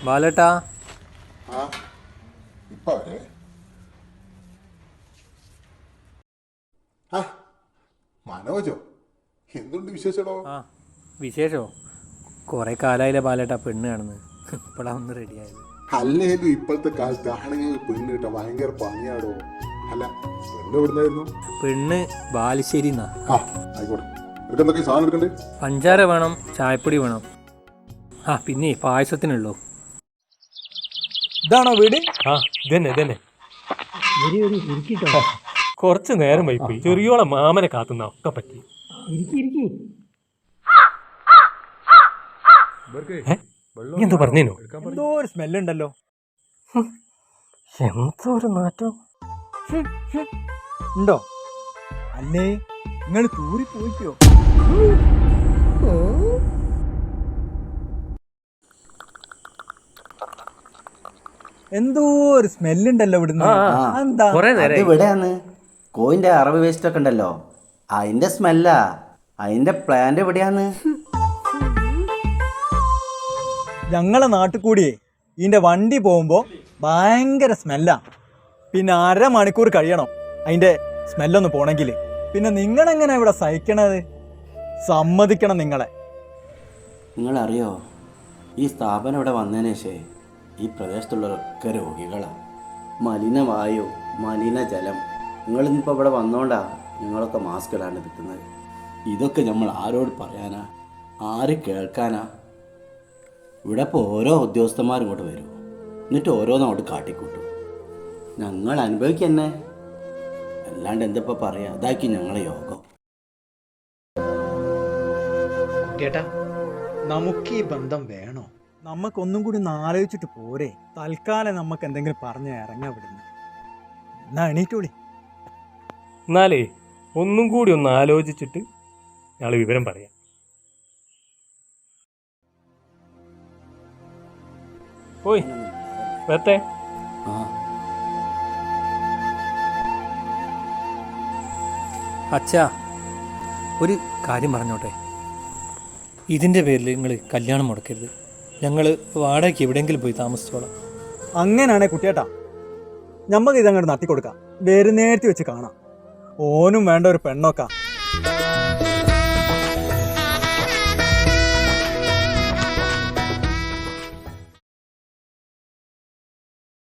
ബാലേട്ടാ. ആ ഇപ്പൊ വരെ ആ മനോജോ, എന്തുണ്ട് വിശേഷടോ? ആ വിശേഷോ? കുറേ കാലമായില്ലേ ബാലേട്ടാ പെണ്ണ് കാണുന്നത്. ഇപ്പോഴാണ് ഒന്ന് റെഡിയായത്. അല്ലേലും ഇപ്പോഴത്തെ കാലത്ത് ആണെങ്കിൽ പെണ്ണ് കിട്ടാൻ ഭയങ്കര പണിയാടോ. അല്ല, പെണ്ണ് എവിടുന്നായിരുന്നു? പെണ്ണ് ബാലുശ്ശേരി എന്നാ. ആ ആയിക്കോട്ടെ. നിനക്ക് എന്തൊക്കെ സാധനം എടുക്കണ്ടേ? പഞ്ചാര വേണം, ചായപ്പൊടി വേണം. ആ പിന്നെ പായസത്തിനുള്ളൂ. ഇതാണോ വീട്? ആ ഇതന്നെ ഇതന്നെ. ഇരിക്കിട്ടോ. കുറച്ച് നേരം വൈപ്പോയി. ചെറിയോളം മാമനെ കാത്തുന്ന ഒക്കെ പറ്റി. എന്തോ പറഞ്ഞേനോ? എന്തോ ഒരു സ്മെല്ലുണ്ടല്ലോ. എന്തോ ഒരു നാറ്റം ഉണ്ടോ? അല്ലേ നിങ്ങൾ തൂറി പോയിക്കോ? എന്തോ ഒരു സ്മെല്ലുണ്ടല്ലോ ഇവിടുന്ന്. എന്താ? അത് ഇവിടെയാണ് കോയിന്റെ അറവ് വേസ്റ്റ് ഒക്കെ ഉണ്ടല്ലോ, അതിന്റെ സ്മെല്ലാ. അതിന്റെ പ്ലാന്റ് എവിടെയാന്ന്? ഞങ്ങളെ നാട്ടിൽ കൂടിയേ ഇതിന്റെ വണ്ടി പോകുമ്പോ ഭയങ്കര സ്മെല്ലാ. പിന്നെ 1/2 മണിക്കൂർ കഴിയണം അതിന്റെ സ്മെല്ലൊന്ന് പോണെങ്കിൽ. പിന്നെ നിങ്ങളെങ്ങനെ ഇവിടെ സഹിക്കണത്? സമ്മതിക്കണം നിങ്ങളെ. നിങ്ങളറിയോ, ഈ സ്ഥാപനം ഇവിടെ വന്നതിന് ശേഷം ഈ പ്രദേശത്തുള്ളവരൊക്കെ രോഗികളാണ്. മലിനവായു, മലിനജലം. നിങ്ങളിന്നിപ്പോൾ ഇവിടെ വന്നോണ്ടാ ഞങ്ങളൊക്കെ മാസ്ക് ഇടാണ്ട് നിൽക്കുന്നത്. ഇതൊക്കെ നമ്മൾ ആരോട് പറയാനാ, ആര് കേൾക്കാനാ? ഇവിടെ ഇപ്പോൾ ഓരോ ഉദ്യോഗസ്ഥന്മാരും ഇങ്ങോട്ട് വരും, എന്നിട്ട് ഓരോന്നും അങ്ങോട്ട് കാട്ടിക്കൂട്ടും. ഞങ്ങൾ അനുഭവിക്കന്നെ, അല്ലാണ്ട് എന്തിപ്പോൾ പറയാ. അതാക്കി ഞങ്ങളെ യോഗം. കുട്ടിയേട്ടാ, നമുക്ക് ഈ ബന്ധം വേണോ? നമുക്കൊന്നും കൂടി ഒന്ന് ആലോചിച്ചിട്ട് പോരെ. തൽക്കാലം നമുക്ക് എന്തെങ്കിലും പറഞ്ഞ് ഇറങ്ങാൻ വിടുന്നു. എന്നാ എണീറ്റോളി. എന്നാലേ ഒന്നും കൂടി ഒന്ന് ആലോചിച്ചിട്ട് ഞങ്ങൾ വിവരം പറയാം. ഓയ് വരട്ടെ. ആ അച്ഛാ, ഒരു കാര്യം പറഞ്ഞോട്ടെ. ഇതിൻ്റെ പേരിൽ നിങ്ങൾ കല്യാണം മുടക്കരുത്. ഞങ്ങൾ വാടകയ്ക്ക് എവിടെയെങ്കിലും പോയി താമസിച്ചോളാം. അങ്ങനെയാണേ കുട്ടിയേട്ടാ, നമുക്ക് ഇതങ്ങോട്ട് നടത്തിക്കൊടുക്കാം. വരുന്നേരത്തി വെച്ച് കാണാം. ഓനും വേണ്ട ഒരു പെണ്ണൊക്കെ